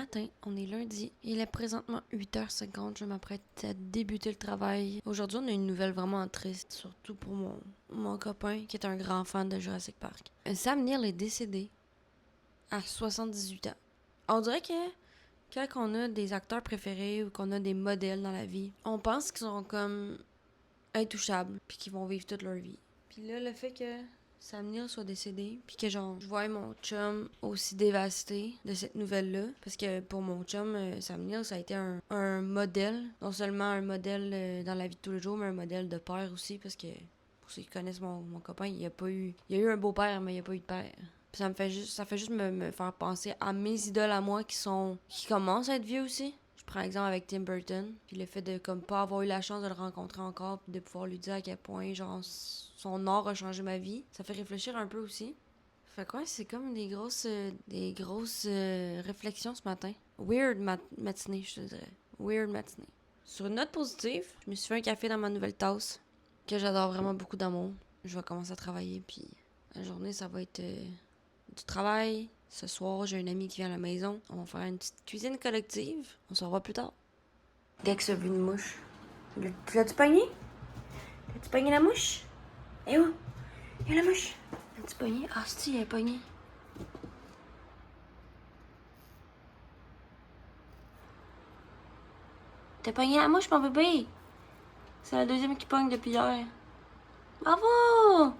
matin, on est lundi. Il est présentement 8h50. Je m'apprête à débuter le travail. Aujourd'hui, on a une nouvelle vraiment triste, surtout pour mon copain qui est un grand fan de Jurassic Park. Sam Neill est décédé à 78 ans. On dirait que quand on a des acteurs préférés ou qu'on a des modèles dans la vie, on pense qu'ils sont comme intouchables puis qu'ils vont vivre toute leur vie. Puis là, le fait que Sam Neill soit décédé, puis que genre, je voyais mon chum aussi dévasté de cette nouvelle-là, parce que pour mon chum, Sam Neill, ça a été un modèle, non seulement un modèle dans la vie de tous les jours, mais un modèle de père aussi, parce que pour ceux qui connaissent mon copain, il a eu un beau-père, mais il a pas eu de père. Puis ça fait juste me faire penser à mes idoles à moi qui commencent à être vieux aussi. Je prends exemple avec Tim Burton, puis le fait de comme pas avoir eu la chance de le rencontrer encore, puis de pouvoir lui dire à quel point genre son art a changé ma vie, ça fait réfléchir un peu aussi. Fait quoi, c'est comme des grosses réflexions ce matin. Matinée, je te dirais. Weird matinée. Sur une note positive, je me suis fait un café dans ma nouvelle tasse, que j'adore vraiment beaucoup d'amour. Je vais commencer à travailler, puis la journée, ça va être du travail. Ce soir, j'ai un ami qui vient à la maison. On va faire une petite cuisine collective. On se revoit plus tard. Dex a vu une mouche. L'as-tu pogné? L'as-tu pogné la mouche? Eh où? Il y a la mouche. L'as-tu pogné? Ah, si, elle est pognée. T'as pogné la mouche, mon bébé? C'est la deuxième qui pogne depuis hier. Bravo!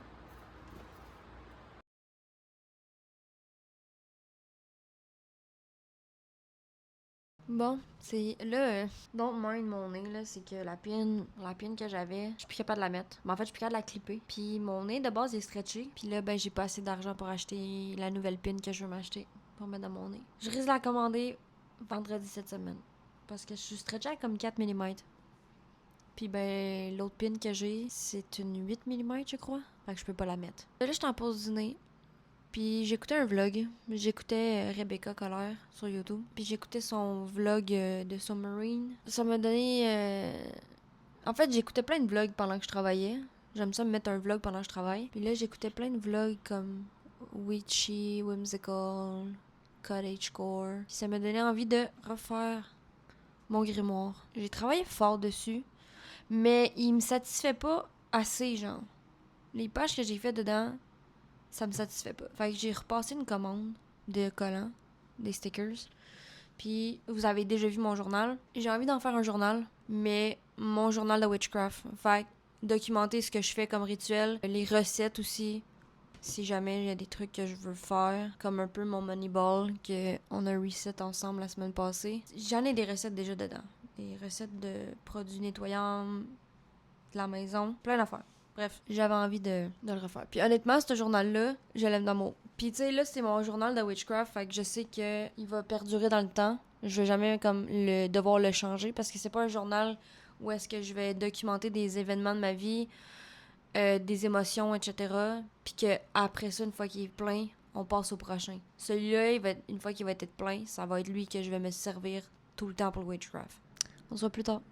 Bon, c'est là, don't mind mon nez, là, c'est que la pine que j'avais, je suis plus capable de la mettre. Mais en fait, je suis plus capable de la clipper. Puis mon nez de base est stretché. Puis là, ben, j'ai pas assez d'argent pour acheter la nouvelle pine que je veux m'acheter pour mettre dans mon nez. Je risque de la commander vendredi cette semaine. Parce que je suis stretché à comme 4 mm. Puis ben, l'autre pin que j'ai, c'est une 8 mm, je crois. Fait que je peux pas la mettre. Là, j'étais en pause dîner. Puis j'écoutais un vlog. J'écoutais Rebecca Colère sur YouTube. Puis j'écoutais son vlog de Submarine. Ça m'a donné... En fait, j'écoutais plein de vlogs pendant que je travaillais. J'aime ça me mettre un vlog pendant que je travaille. Puis là, j'écoutais plein de vlogs comme Witchy, Whimsical, Cottagecore. Puis ça m'a donné envie de refaire mon grimoire. J'ai travaillé fort dessus. Mais il me satisfait pas assez, genre. Les pages que j'ai fait dedans, ça me satisfait pas. Fait que j'ai repassé une commande de collants, des stickers. Puis vous avez déjà vu mon journal. J'ai envie d'en faire un journal, mais mon journal de witchcraft. Fait que documenter ce que je fais comme rituel, les recettes aussi. Si jamais il y a des trucs que je veux faire, comme un peu mon Moneyball qu'on a reset ensemble la semaine passée. J'en ai des recettes déjà dedans. Des recettes de produits nettoyants, de la maison, plein d'affaires. Bref, j'avais envie de le refaire. Puis honnêtement, ce journal-là, je l'aime d'amour. Puis tu sais, là, c'est mon journal de witchcraft, fait que je sais qu'il va perdurer dans le temps. Je vais jamais comme devoir le changer parce que c'est pas un journal où est-ce que je vais documenter des événements de ma vie, des émotions, etc. Puis que après ça, une fois qu'il est plein, on passe au prochain. Celui-là, une fois qu'il va être plein, ça va être lui que je vais me servir tout le temps pour le witchcraft. On se voit plus tard.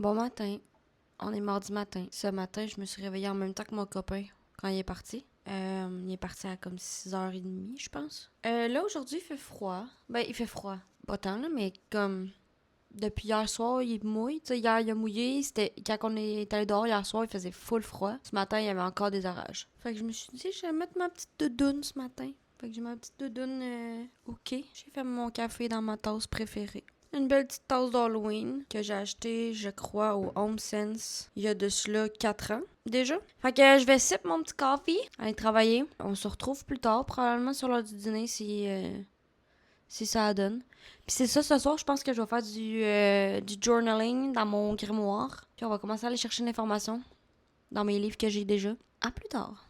Bon matin. On est mardi matin. Ce matin, je me suis réveillée en même temps que mon copain quand il est parti. Il est parti à comme 6h30, je pense. Là, aujourd'hui, il fait froid. Ben, il fait froid. Pas tant, là, mais comme... Depuis hier soir, il mouille. Tu sais, hier, il a mouillé. C'était... Quand on est allé dehors hier soir, il faisait full froid. Ce matin, il y avait encore des orages. Fait que je me suis dit, je vais mettre ma petite doudoune ce matin. Fait que j'ai ma petite doudoune OK. J'ai fait mon café dans ma tasse préférée. Une belle petite tasse d'Halloween que j'ai achetée, je crois, au Home Sense il y a de cela 4 ans déjà. Fait que je vais sip mon petit café, aller travailler. On se retrouve plus tard, probablement sur l'heure du dîner si ça donne. Puis c'est ça, ce soir, je pense que je vais faire du journaling dans mon grimoire. Puis on va commencer à aller chercher l'information dans mes livres que j'ai déjà. À plus tard.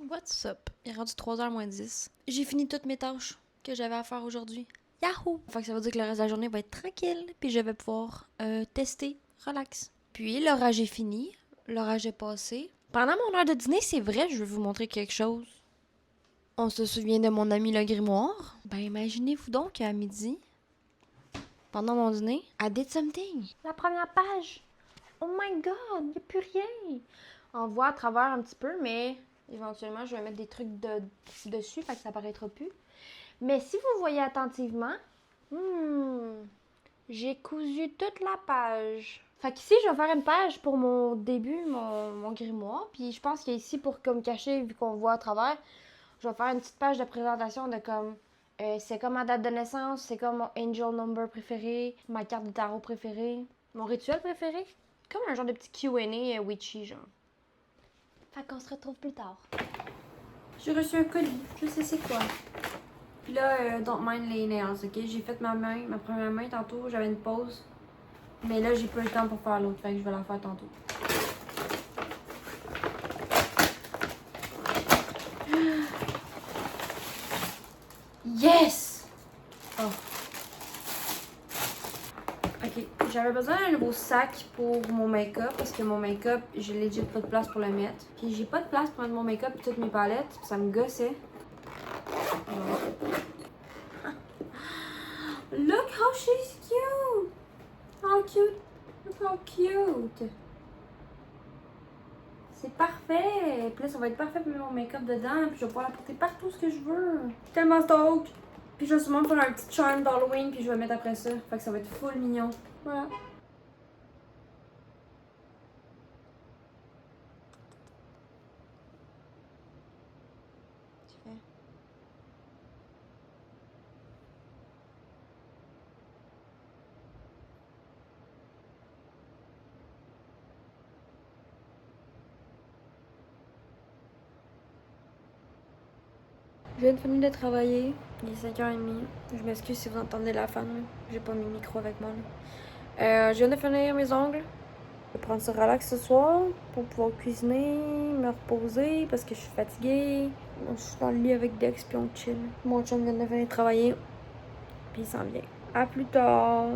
What's up? Il est rendu 3h moins 10. J'ai fini toutes mes tâches que j'avais à faire aujourd'hui. Yahoo! Fait que ça veut dire que le reste de la journée va être tranquille, puis je vais pouvoir tester, relax. Puis l'orage est fini, l'orage est passé. Pendant mon heure de dîner, c'est vrai, je vais vous montrer quelque chose. On se souvient de mon ami le grimoire? Ben imaginez-vous donc qu'à midi, pendant mon dîner, I did something. La première page! Oh my god, y'a plus rien! On voit à travers un petit peu, mais éventuellement, je vais mettre des trucs dessus, fait que ça paraîtra plus. Mais si vous voyez attentivement, j'ai cousu toute la page. Fait qu'ici, je vais faire une page pour mon début, mon grimoire. Puis je pense qu'ici, pour comme cacher, vu qu'on voit à travers, je vais faire une petite page de présentation de comme C'est comme ma date de naissance, c'est comme mon angel number préféré, ma carte de tarot préférée, mon rituel préféré. Comme un genre de petit Q&A witchy, genre. Fait qu'on se retrouve plus tard. J'ai reçu un colis, je sais c'est quoi. Puis là, don't mind les nails, ok? J'ai fait ma première main tantôt, j'avais une pause. Mais là, j'ai pas eu le temps pour faire l'autre, fait que je vais la faire tantôt. Yes! Oh. Ok, j'avais besoin d'un nouveau sac pour mon make-up parce que mon make-up, j'ai legit pas de place pour le mettre. Puis j'ai pas de place pour mettre mon make-up et toutes mes palettes, puis ça me gossait. Look how she's cute! How cute! Look how cute! C'est parfait! Puis là, ça va être parfait pour mettre mon make-up dedans, puis je vais pouvoir la porter partout ce que je veux. Tellement stoked! Puis je vais sûrement faire un petit charm d'Halloween, puis je vais le mettre après ça. Fait que ça va être full mignon. Voilà. Tu fais. Je viens de finir de travailler. Il est 5h30. Je m'excuse si vous entendez la fan. J'ai pas mis micro avec moi. Je viens de finir mes ongles. Je vais prendre ça relax ce soir pour pouvoir cuisiner, me reposer parce que je suis fatiguée. Je suis dans le lit avec Dex puis on chill. Mon chum vient de finir de travailler. Puis il s'en vient. À plus tard.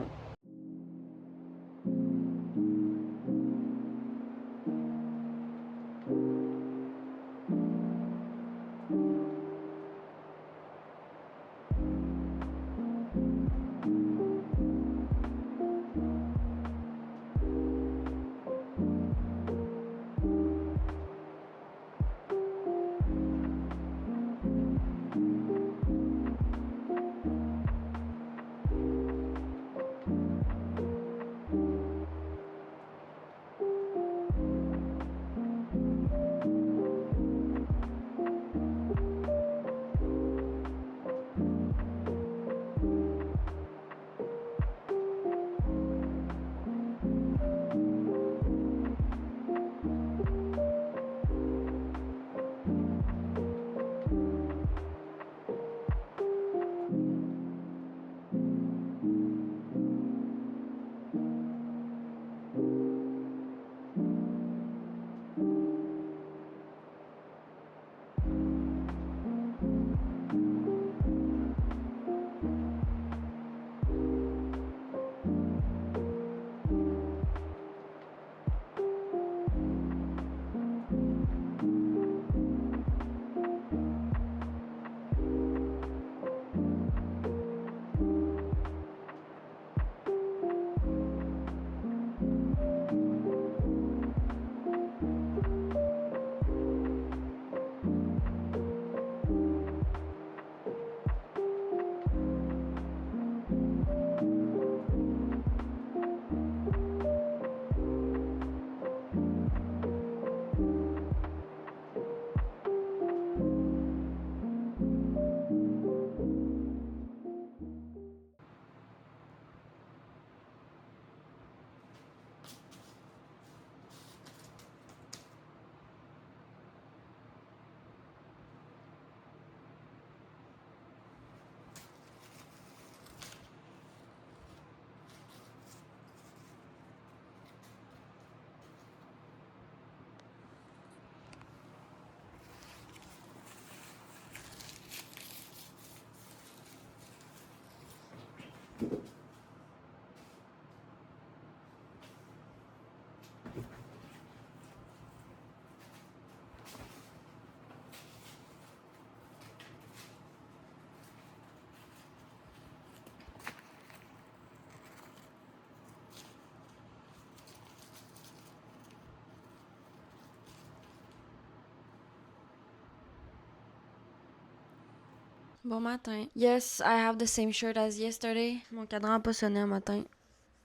Bon matin. Yes, I have the same shirt as yesterday. Mon cadran a pas sonné un matin.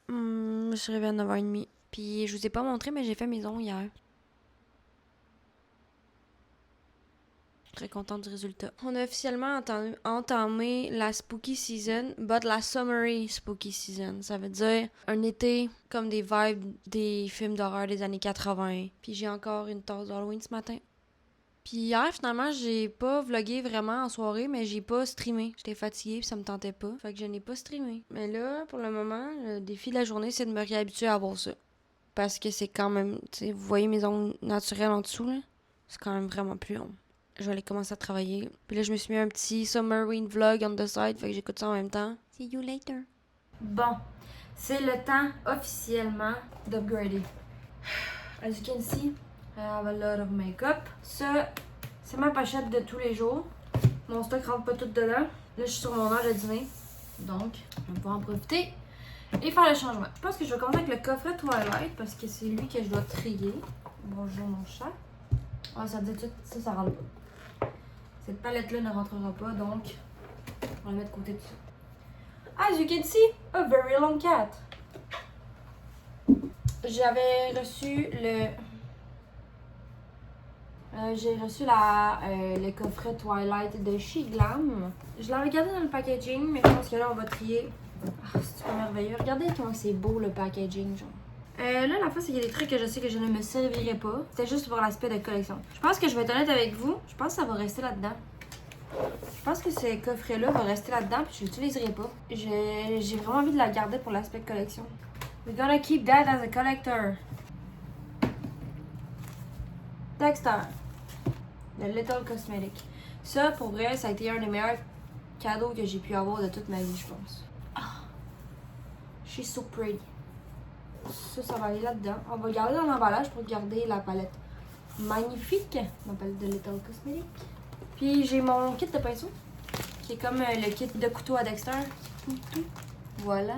Je me suis réveillée à 9h30. Puis je vous ai pas montré, mais j'ai fait mes ongles hier. Très contente du résultat. On a officiellement entamé la spooky season, but la summery spooky season. Ça veut dire un été comme des vibes des films d'horreur des années 80. Puis j'ai encore une tasse d'Halloween ce matin. Puis hier, finalement, j'ai pas vlogué vraiment en soirée, mais j'ai pas streamé. J'étais fatiguée puis ça me tentait pas. Fait que je n'ai pas streamé. Mais là, pour le moment, le défi de la journée, c'est de me réhabituer à voir ça. Parce que c'est quand même, tu sais, vous voyez mes ongles naturels en dessous, là? C'est quand même vraiment plus long. Je vais aller commencer à travailler. Puis là, je me suis mis un petit Summerween vlog on the side, fait que j'écoute ça en même temps. See you later. Bon, c'est le temps officiellement d'upgrader. As you can see, I have a lot of makeup. Ça, c'est ma pochette de tous les jours. Mon stock rentre pas tout dedans. Là, je suis sur mon heure de dîner. Donc, je vais pouvoir en profiter et faire le changement. Je pense que je vais commencer avec le coffret Twilight parce que c'est lui que je dois trier. Bonjour mon chat. Ah, ça dit tout, ça rentre pas. Cette palette-là ne rentrera pas, donc on va la mettre de côté de ça. As you can see, a very long cat. J'avais reçu j'ai reçu le coffret Twilight de chez Glam. Je l'avais gardé dans le packaging, mais je pense que là, on va trier. Ah, c'est merveilleux. Regardez comment c'est beau le packaging, genre. Là, la fois, c'est qu'il y a des trucs que je sais que je ne me servirai pas. C'était juste pour l'aspect de collection. Je pense que je vais être honnête avec vous. Je pense que ça va rester là-dedans. Je pense que ce coffret-là va rester là-dedans, puis je l'utiliserai pas. J'ai vraiment envie de la garder pour l'aspect de collection. We're gonna keep that as a collector. Dexter. The Little Cosmetic. Ça, pour vrai, ça a été un des meilleurs cadeaux que j'ai pu avoir de toute ma vie, je pense. Ah! She's so pretty. Ça va aller là-dedans. On va le garder dans l'emballage pour garder la palette magnifique. Ma palette de Little Cosmetic. Puis j'ai mon kit de pinceau, qui est comme le kit de couteau à Dexter. Voilà.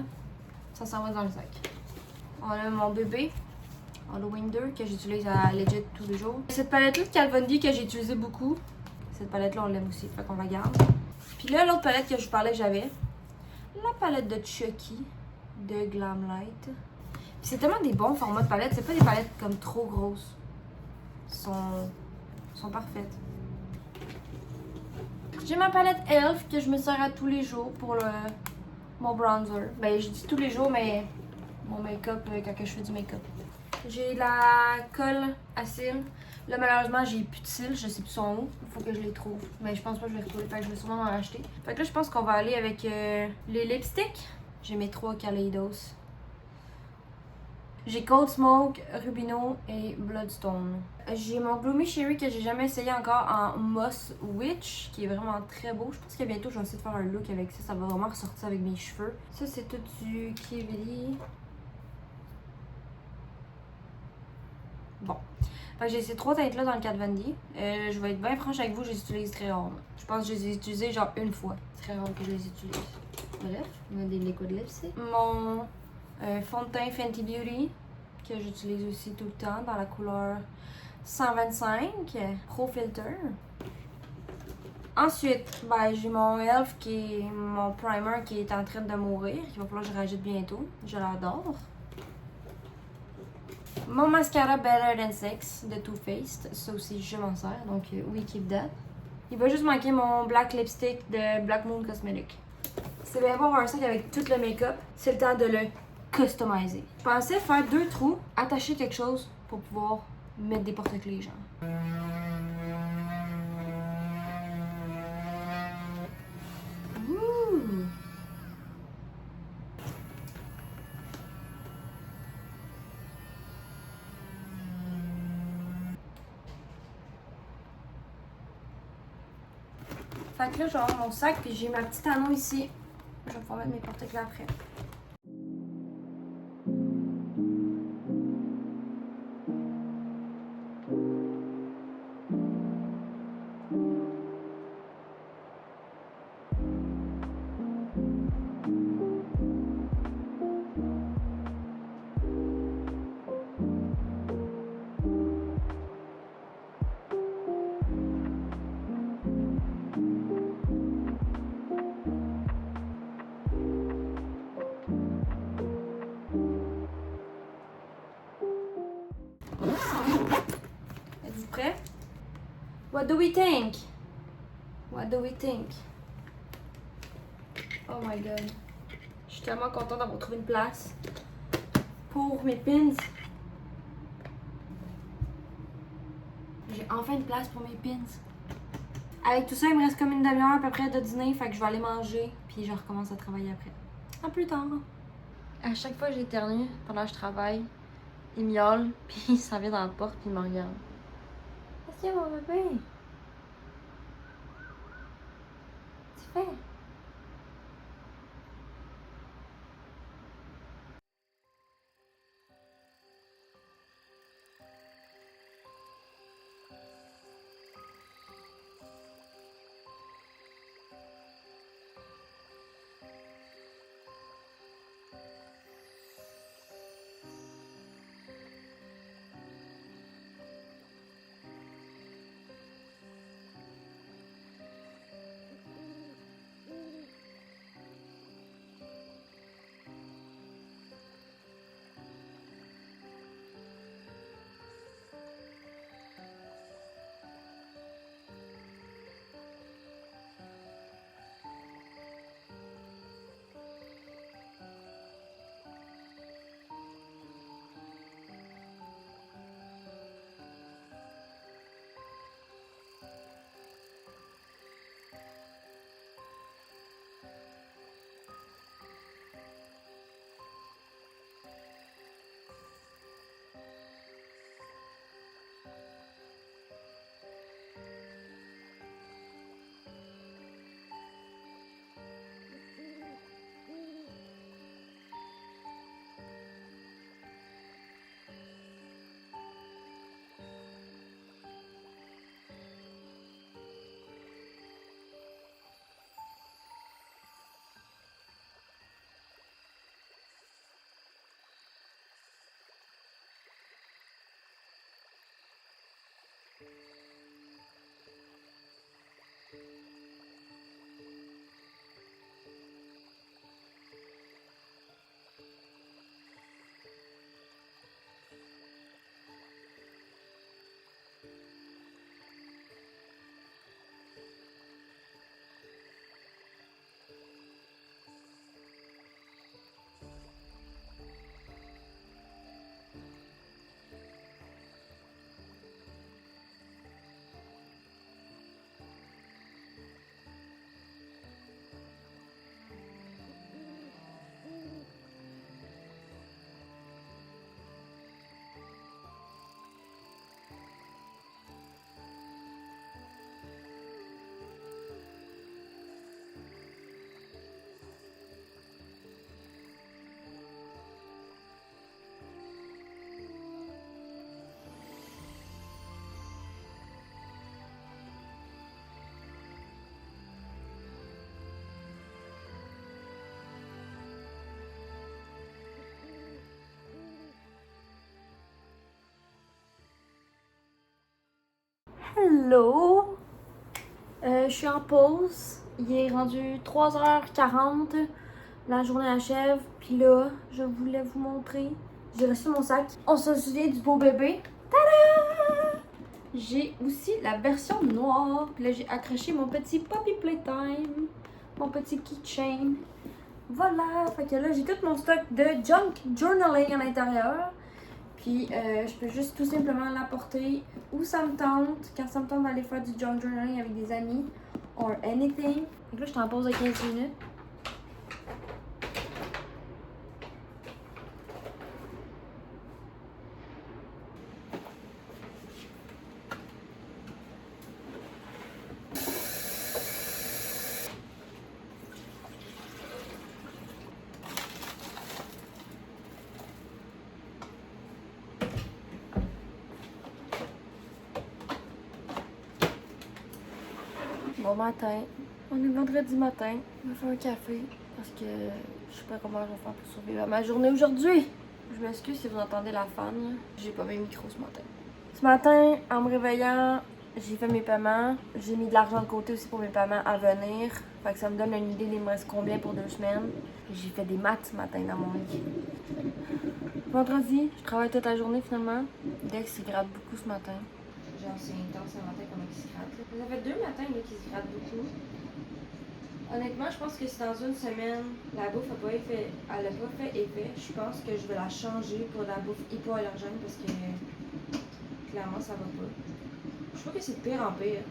Ça s'en va dans le sac. On a mon bébé Halloween 2 que j'utilise à legit tous les jours. Cette palette-là de Kat Von D que j'ai utilisée beaucoup. Cette palette-là, on l'aime aussi, fait qu'on la garde. Puis là, l'autre palette que je vous parlais que j'avais, la palette de Chucky de Glamlight. Puis c'est tellement des bons formats de palettes, c'est pas des palettes comme trop grosses. Sont parfaites. J'ai ma palette Elf que je me sers à tous les jours pour mon bronzer. Ben, je dis tous les jours, mais mon make-up quand je fais du make-up. J'ai la colle à cils. Là, malheureusement, j'ai plus de cils. Je sais plus son où. Il faut que je les trouve. Mais je pense pas que je vais les retrouver. Fait que je vais sûrement en racheter. Fait que là, je pense qu'on va aller avec les lipsticks. J'ai mes 3 Kaleidos. J'ai Cold Smoke, Rubino et Bloodstone. J'ai mon Gloomy Cherry que j'ai jamais essayé encore en Moss Witch, qui est vraiment très beau. Je pense que bientôt, je vais essayer de faire un look avec ça. Ça va vraiment ressortir avec mes cheveux. Ça, c'est tout du Kivili. Bon. Fait que j'ai ces 3 teintes-là dans le Kat Von D. Je vais être bien franche avec vous, je les utilise très rarement. Je pense que je les ai utilisées genre une fois. C'est très rare que je les utilise. Bref, on a des liquid lipstick. Mon fond de teint Fenty Beauty, que j'utilise aussi tout le temps dans la couleur 125 Pro Filter. Ensuite, ben, j'ai mon Elf qui est mon primer qui est en train de mourir, qu'il va falloir que je rajoute bientôt. Je l'adore. Mon mascara Better Than Sex de Too Faced, ça aussi je m'en sers, donc we keep that. Il va juste manquer mon black lipstick de Black Moon Cosmetic. C'est bien avoir un sac avec tout le make-up, c'est le temps de le customiser. Je pensais faire 2 trous, attacher quelque chose pour pouvoir mettre des porte-clés genre. Ouh. Fait que là, je vais avoir mon sac, puis j'ai ma petite anneau ici. Je vais pouvoir mettre mes porte-clés après. Êtes-vous prêts? What do we think? What do we think? Oh my god. Je suis tellement contente d'avoir trouvé une place pour mes pins. J'ai enfin une place pour mes pins. Avec tout ça, il me reste comme une demi-heure à peu près de dîner, fait que je vais aller manger, puis je recommence à travailler après. À plus tard. À chaque fois que j'éternue pendant que je travaille, il miaule, puis il s'en vient dans la porte, puis il me regarde. Qu'est-ce qu'il y a, mon bébé? Qu'est-ce que tu fais? Hello! Je suis en pause. Il est rendu 3h40. La journée achève. Puis là, je voulais vous montrer. J'ai reçu mon sac. On se souvient du beau bébé. Tada! J'ai aussi la version noire. Puis là, j'ai accroché mon petit Puppy Playtime. Mon petit keychain. Voilà. Fait que là, j'ai tout mon stock de junk journaling à l'intérieur. Puis je peux juste tout simplement l'apporter où ça me tente, quand ça me tente d'aller faire du junk journaling avec des amis, or anything. Donc là, je suis en pause de 15 minutes. Bon matin. On est vendredi matin. On va faire un café parce que je sais pas comment je vais faire pour survivre à ma journée aujourd'hui. Je m'excuse si vous entendez la fan. J'ai pas mes micros ce matin. Ce matin, en me réveillant, j'ai fait mes paiements. J'ai mis de l'argent de côté aussi pour mes paiements à venir. Fait que ça me donne une idée d'il me reste combien pour 2 semaines. J'ai fait des maths ce matin dans mon lit. Vendredi, je travaille toute la journée finalement. Dex il gratte beaucoup ce matin. Je genre c'est intense le matin comment il se gratte. Ça fait 2 matins là, qu'il se gratte beaucoup. Honnêtement, je pense que si dans une semaine, la bouffe n'a pas fait effet, je pense que je vais la changer pour de la bouffe hypoallergène parce que clairement ça va pas. Je trouve que c'est de pire en pire.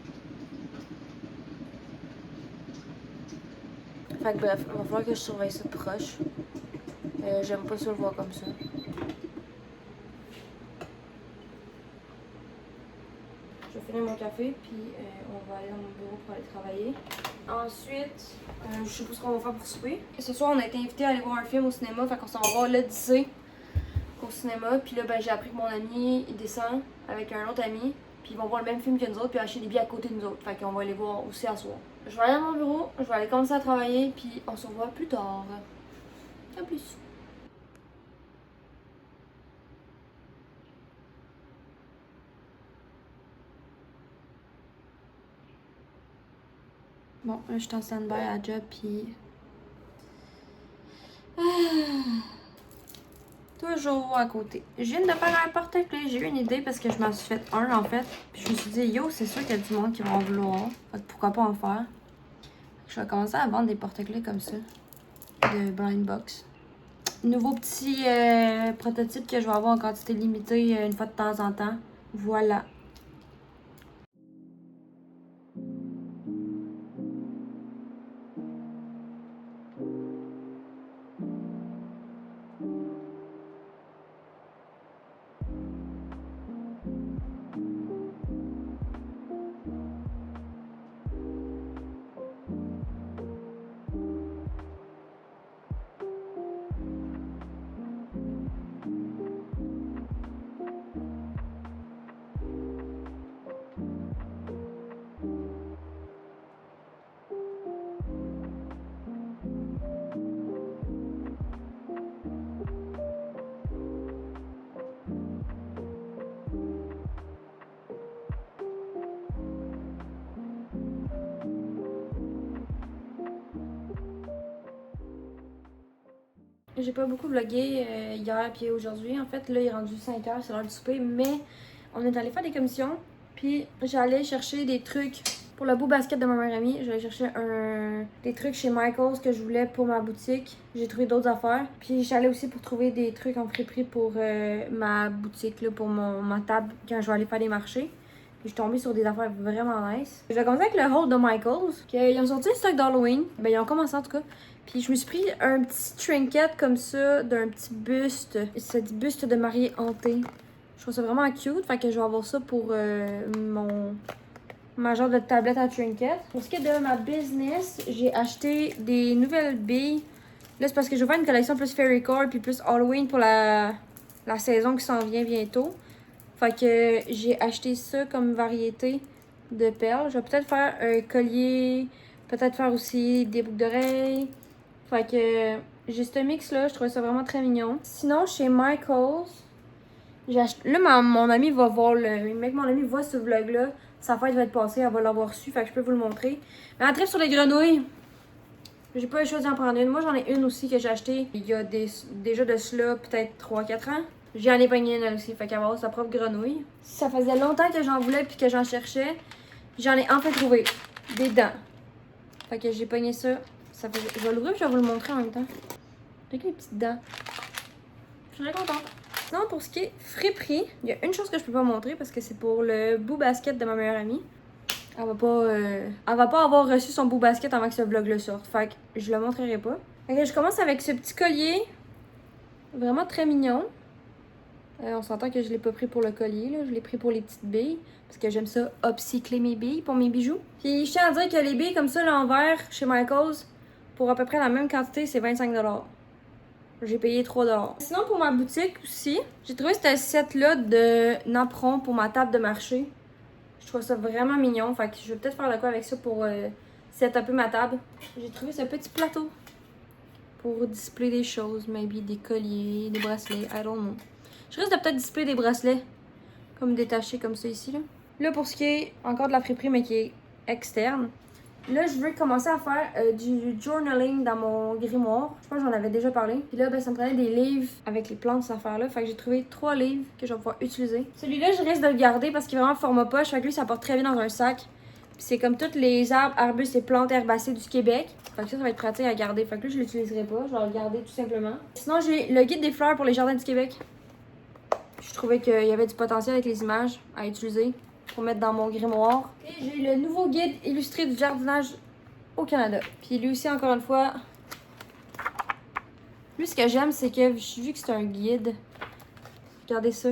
Fait que bref, il va falloir que je surveille ça de proche. J'aime pas ça le voir comme ça. Je vais finir mon café, puis on va aller dans mon bureau pour aller travailler. Ensuite, je sais pas ce qu'on va faire pour souper. Et ce soir, on a été invités à aller voir un film au cinéma, fait qu'on s'en va voir l'Odyssée au cinéma. Puis là, ben, j'ai appris que mon ami, il descend avec un autre ami, puis ils vont voir le même film que nous autres, puis acheter des billets à côté de nous autres. Fait qu'on va aller voir aussi à soir. Je vais aller à mon bureau, je vais aller commencer à travailler, puis on se revoit plus tard. À plus. Bon, là, je suis en stand-by à la job, puis... Toujours à côté. Je viens de faire un porte-clés. J'ai eu une idée parce que je m'en suis fait un, en fait. Puis je me suis dit, yo, c'est sûr qu'il y a du monde qui va en vouloir. Fait que pourquoi pas en faire? Je vais commencer à vendre des porte-clés comme ça. De Blind Box. Nouveau petit prototype que je vais avoir en quantité limitée une fois de temps en temps. Voilà. J'ai pas beaucoup vlogué hier puis aujourd'hui. En fait, là, il est rendu 5h, c'est l'heure du souper. Mais on est allé faire des commissions. Puis j'allais chercher des trucs pour le beau basket de ma meilleure amie. J'allais chercher des trucs chez Michaels que je voulais pour ma boutique. J'ai trouvé d'autres affaires. Puis j'allais aussi pour trouver des trucs en friperie pour ma boutique, là, pour ma table quand je vais aller faire des marchés. Puis je suis tombée sur des affaires vraiment nice. Je vais commencer avec le haul de Michaels. Ils ont sorti un stock d'Halloween. Ben, ils ont commencé en tout cas. Puis je me suis pris un petit trinket comme ça d'un petit buste. C'est du buste de mariée hantée. Je trouve ça vraiment cute. Fait que je vais avoir ça pour ma genre de tablette à trinket. Pour ce qui est de ma business, j'ai acheté des nouvelles billes. Là, c'est parce que je vais faire une collection plus Fairy Core puis plus Halloween pour la saison qui s'en vient bientôt. Fait que j'ai acheté ça comme variété de perles. Je vais peut-être faire un collier, peut-être faire aussi des boucles d'oreilles. Fait que j'ai ce mix-là, je trouvais ça vraiment très mignon. Sinon, chez Michaels, j'ai acheté... Là, mon ami va voir le... Mec, mon ami voit ce vlog-là. Sa fête va être passée, elle va l'avoir su, fait que je peux vous le montrer. Mais en trip sur les grenouilles, j'ai pas choisi d'en prendre une. Moi, j'en ai une aussi que j'ai achetée il y a déjà de cela peut-être 3-4 ans. J'en ai pogné une elle aussi, fait qu'elle va avoir sa propre grenouille. Ça faisait longtemps que j'en voulais puis que j'en cherchais. J'en ai enfin trouvé des dents. Fait que j'ai pogné ça. Je vais l'ouvrir et je vais vous le montrer en même temps. Avec les petites dents. Je suis très contente. Sinon, pour ce qui est friperie, il y a une chose que je peux pas montrer parce que c'est pour le bout basket de ma meilleure amie. Elle va pas avoir reçu son bout basket avant que ce vlog-le sorte. Fait que je le montrerai pas. Ok, je commence avec ce petit collier. Vraiment très mignon. On s'entend que je l'ai pas pris pour le collier, là. Je l'ai pris pour les petites billes. Parce que j'aime ça upcycler mes billes pour mes bijoux. Puis je tiens à dire que les billes comme ça, là, en verre, chez Michaels, pour à peu près la même quantité, c'est 25$. J'ai payé 3$. Sinon, pour ma boutique aussi, j'ai trouvé ce set-là de napperon pour ma table de marché. Je trouve ça vraiment mignon. Fait que je vais peut-être faire de quoi avec ça pour setuper ma table. J'ai trouvé ce petit plateau pour displayer des choses. Maybe des colliers, des bracelets, I don't know. Je risque de peut-être displayer des bracelets comme détachés comme ça ici. Là, pour ce qui est encore de la friperie, mais qui est externe, Là, je veux commencer à faire du journaling dans mon grimoire. Je pense que j'en avais déjà parlé. Puis là, ben, ça me prenait des livres avec les plantes, cette affaire-là. Fait que j'ai trouvé 3 livres que je vais pouvoir utiliser. Celui-là, je risque de le garder parce qu'il est vraiment format poche. Fait que lui, ça porte très bien dans un sac. Puis c'est comme tous les arbres, arbustes et plantes herbacées du Québec. Fait que ça va être pratique à garder. Fait que là, je l'utiliserai pas. Je vais le garder tout simplement. Sinon, j'ai le guide des fleurs pour les jardins du Québec. Je trouvais qu'il y avait du potentiel avec les images à utiliser pour mettre dans mon grimoire. Et j'ai le nouveau guide illustré du jardinage au Canada. Puis lui aussi, encore une fois, lui, ce que j'aime, c'est que vu que c'est un guide, regardez ça,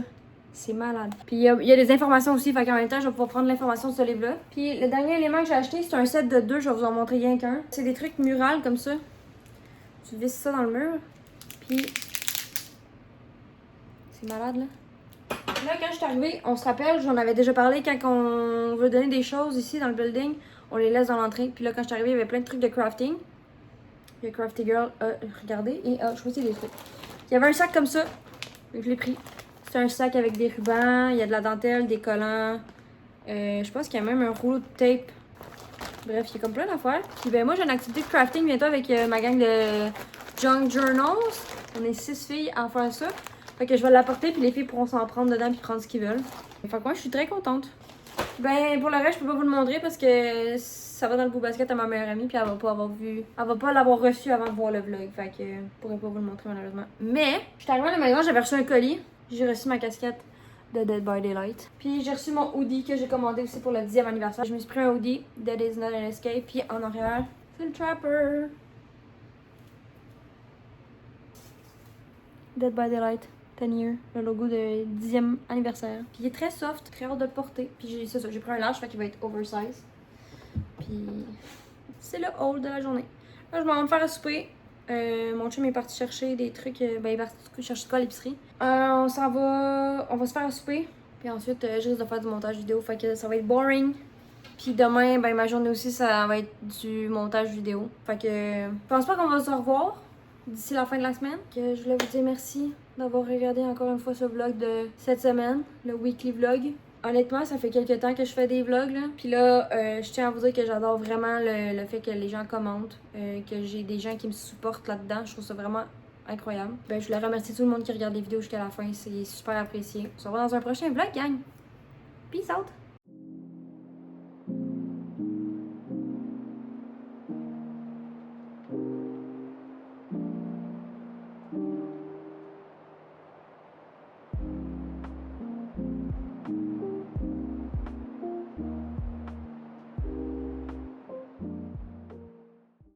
c'est malade. Puis il y a des informations aussi, fait qu'en même temps, je vais pouvoir prendre l'information de ce livre-là. Puis le dernier élément que j'ai acheté, c'est un set de 2, je vais vous en montrer rien qu'un. C'est des trucs murales comme ça. Tu visses ça dans le mur, puis c'est malade, là. Là, quand je suis arrivée, on se rappelle, j'en avais déjà parlé, quand on veut donner des choses ici dans le building, on les laisse dans l'entrée. Puis là, quand je suis arrivée, il y avait plein de trucs de crafting. Le Crafty Girl a regardé et a choisi des trucs. Il y avait un sac comme ça, je l'ai pris. C'est un sac avec des rubans, il y a de la dentelle, des collants. Je pense qu'il y a même un rouleau de tape. Bref, il y a comme plein d'affaires. Puis ben moi, j'ai une activité de crafting bientôt avec ma gang de Junk Journals. On est 6 filles à faire ça. Fait que je vais l'apporter, puis les filles pourront s'en prendre dedans puis prendre ce qu'ils veulent. Fait que moi, je suis très contente. Ben, pour le reste, je peux pas vous le montrer parce que ça va dans le beau basket à ma meilleure amie, puis elle va pas avoir vu. Elle va pas l'avoir reçu avant de voir le vlog. Fait que je pourrais pas vous le montrer malheureusement. Mais, je suis arrivée à la maison, j'avais reçu un colis. J'ai reçu ma casquette de Dead by Daylight. Puis j'ai reçu mon hoodie que j'ai commandé aussi pour le 10e anniversaire. Je me suis pris un hoodie, Dead is not an escape. Puis en arrière, c'est le Trapper. Dead by Daylight. 10 years, le logo de 10e anniversaire. Puis il est très soft, très hâte de le porter. Puis j'ai pris un large, fait qu'il va être oversize. Puis c'est le haul de la journée. Là, je m'en vais me faire à souper. Mon chum est parti chercher des trucs. Ben, il est parti chercher quoi à l'épicerie. On s'en va. On va se faire à souper. Puis ensuite, je risque de faire du montage vidéo. Fait que ça va être boring. Puis demain, ben, ma journée aussi, ça va être du montage vidéo. Fait que je pense pas qu'on va se revoir d'ici la fin de la semaine. Que je voulais vous dire merci d'avoir regardé encore une fois ce vlog de cette semaine, le weekly vlog. Honnêtement, ça fait quelques temps que je fais des vlogs, là. Puis là, je tiens à vous dire que j'adore vraiment le fait que les gens commentent, que j'ai des gens qui me supportent là-dedans. Je trouve ça vraiment incroyable. Ben, je voulais remercier tout le monde qui regarde les vidéos jusqu'à la fin. C'est super apprécié. On se revoit dans un prochain vlog, gang. Peace out!